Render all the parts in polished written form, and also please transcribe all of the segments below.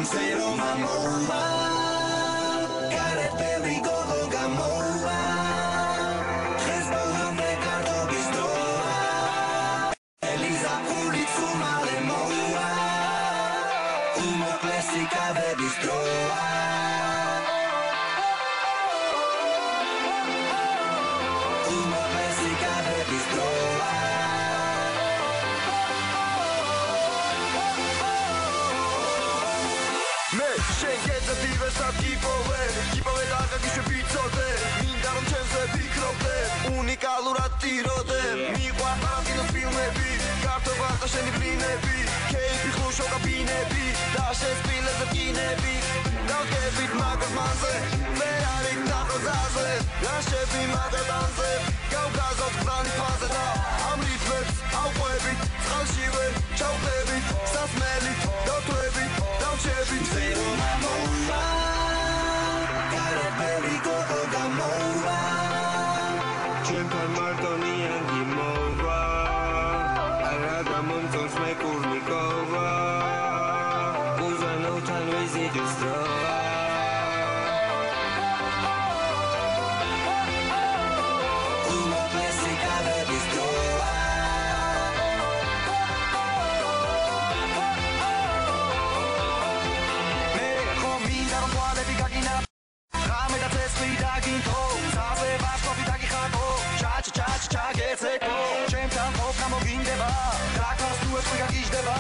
Zero mamoa Karet peli gogo gamoa Hezbo hamre kardo bistroa Eliza ulicu male moa Umo klesika ve bistroa Umo klesika ve bistroa Sięgnięte piwe, statki powe Kipowe taka kisze picote Minda rom często pikrote Unikalura tirode Miła Tarantino filmebi Karto warta się nie blinebi Kejpi chluszo gabinebi Da się spile za kinebi Dał kebit magas manze Mejarik na rozaze Ja się bi maga danse Gałgaz odgrani faze da Am ritmec, au płebit Schal siły, ciał plebit Stas melit, dał twebit Dał ciebit Zero mamoa Karet peli gogo gamoa Czekaj Martoni Angimowa Arada Monton Smekurnikowa Kuzanów tan wizyty stroa Umo klesika ve bistroa ჩემთან ყოფნა მოგინდება რაკას თუ ეს გაგიჟდება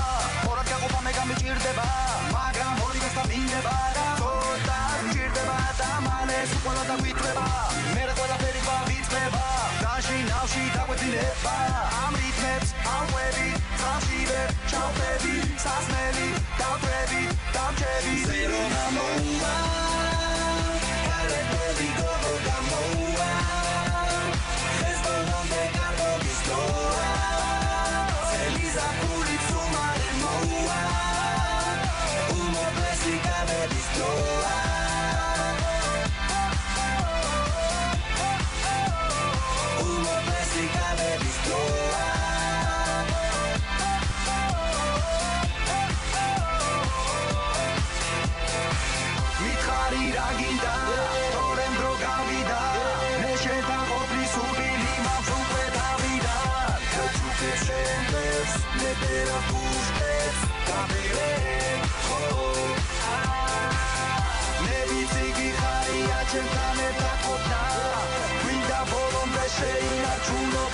ორად გაყოფა მე გამიჭირდება მაგრამ ორივეს დამინდება და ცოტა გიჭირდება და მალე სულ დაგვითრება მე ყველაფერი გვავიწყდება დაში ნავში დაგვეძინება ამ რიტმებს ავყვები წავში ვერ ჩავხდები სასმელი დავტვები დავჭები Zero mamoa Karet peli gogo gamoa Hezbo hamre kardo bistroa Eliza ulicu male moa Umo klesika ve bistroa Umo klesika ve bistroa მითხარი რა გინდა თორემ დრო გავიდა მე შენთან ყოფნის უბილი მაქვს უკვე დავიდა გაჩუქე შენებს მე პერა პუშტებს გაბერე ხო მე ვიცი გიხარია ჩემთან ერთად ყოფნა გვინდა ბოლომდე შეინარჩუნო